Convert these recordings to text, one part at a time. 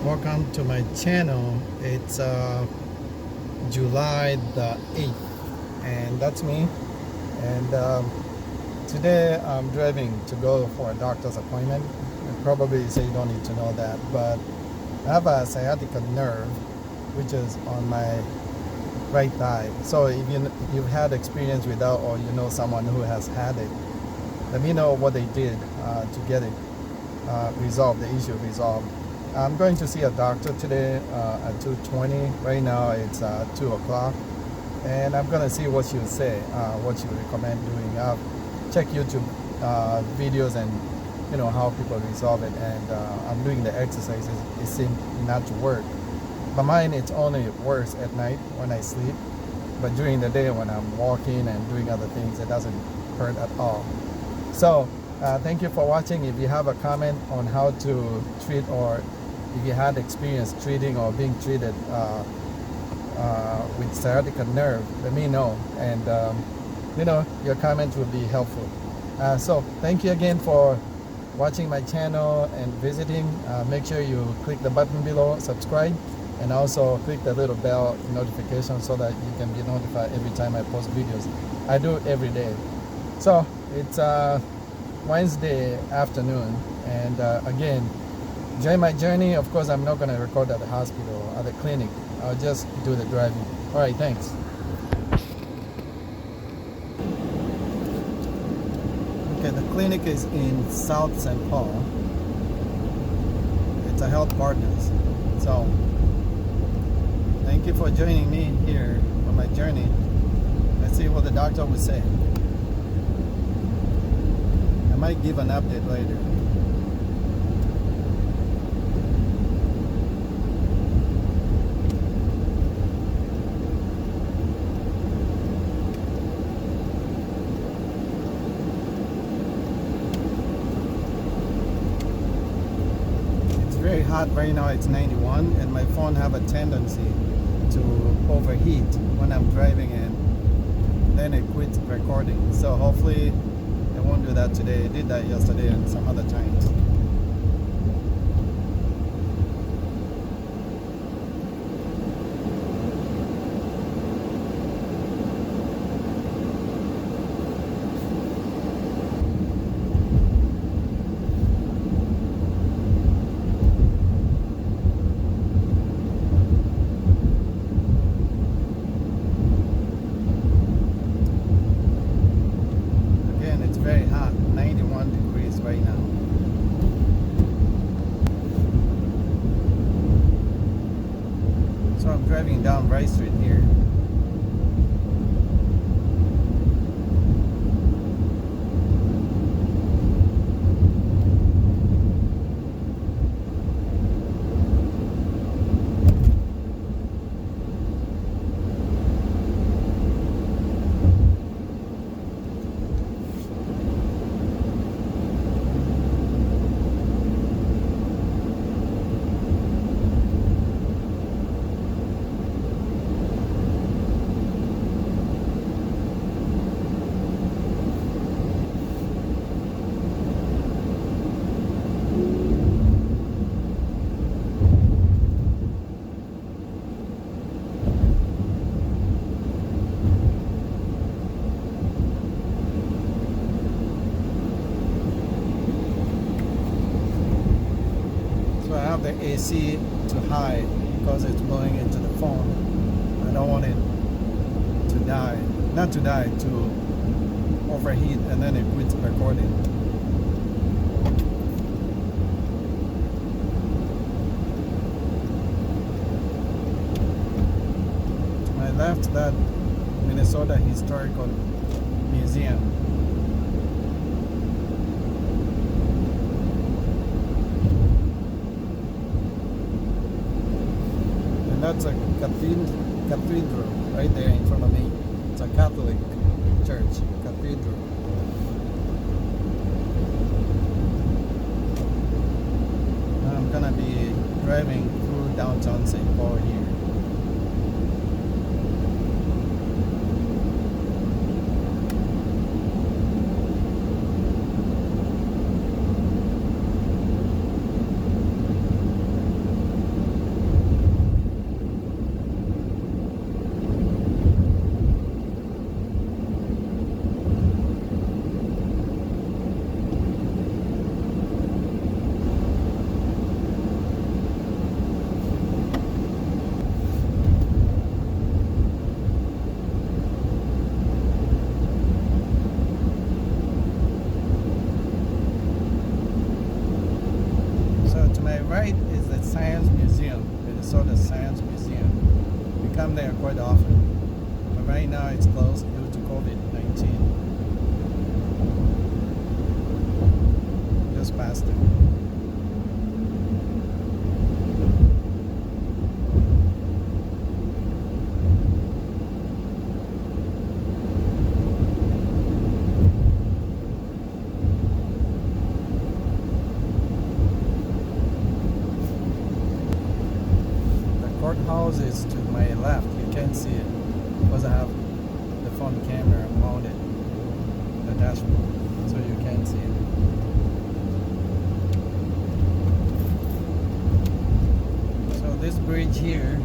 Welcome to my channel. It's July the 8th, and that's me. And today I'm driving to go for a doctor's appointment. You probably say you don't need to know that, but I have a sciatica nerve, which is on my right thigh. So if you've had experience with that, or you know someone who has had it, let me know what they did to get it resolved, the issue resolved. I'm going to see a doctor today at 2:20. Right now it's 2 o'clock, and I'm going to see what she'll say, what she will recommend doing. Check YouTube videos and you know how people resolve it, and I'm doing the exercises. It seemed not to work, but mine it's only worse at night when I sleep, but during the day when I'm walking and doing other things, it doesn't hurt at all. So thank you for watching. If you have a comment on how to treat, or if you had experience treating or being treated with sciatica nerve, let me know, and you know, your comment will be helpful. So thank you again for watching my channel and visiting. Make sure you click the button below, subscribe, and also click the little bell notification so that you can be notified every time I post videos. I do it every day. So it's Wednesday afternoon, and again, enjoy my journey. Of course, I'm not going to record at the hospital, at the clinic. I'll just do the driving. All right, thanks. Okay, the clinic is in South St. Paul. It's a Health Partners. So thank you for joining me here on my journey. Let's see what the doctor will say. I might give an update later. Very hot right now. It's 91, and my phone have a tendency to overheat when I'm driving, and then it quits recording. So hopefully it won't do that today. It did that yesterday and some other times. Very hot, 91 degrees right now. So I'm driving down Rice Street here. The AC to high because it's blowing into the phone. I don't want it to die, not to die, to overheat and then it quits recording. I left that Minnesota Historical Museum. That's a cathedral right there in front of me. It's a Catholic church cathedral. I'm gonna be driving through downtown St. Paul here. my right is the Science Museum, Minnesota Science Museum. We come there quite often, but right now it's closed due to COVID-19. Just past it. Courthouse is to my left. You can't see it because I have the phone camera mounted on the dashboard, so you can't see it. So this bridge here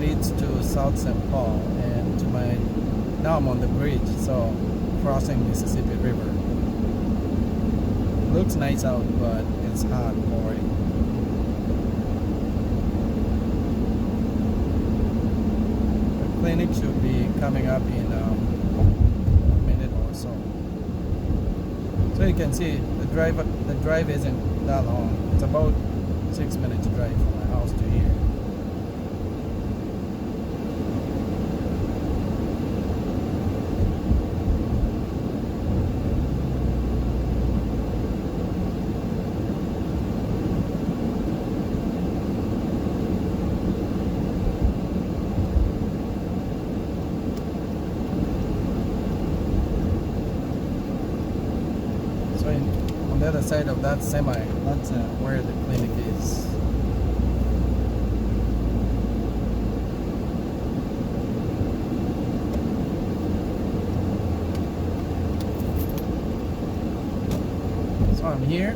leads to South St. Paul, and to my now I'm on the bridge, so crossing Mississippi River. It looks nice out, but it's hot already. Clinic should be coming up in a minute or so. So you can see the drive isn't that long. It's about 6 minutes drive from my house to here. So on the other side of that semi, that's where the clinic is. So I'm here.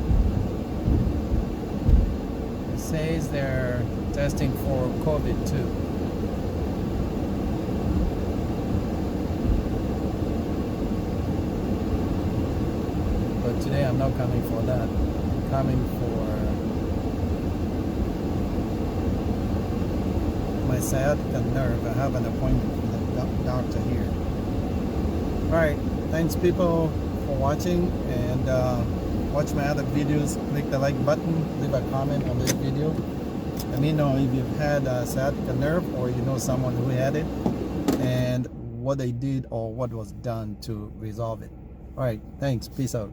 It says they're testing for COVID too. But today I'm not coming for that. I'm coming for my sciatica nerve. I have an appointment with the doctor here. Alright, thanks people for watching, and watch my other videos. Click the like button, leave a comment on this video. Let me know if you've had a sciatica nerve or you know someone who had it, and what they did or what was done to resolve it. Alright, thanks. Peace out.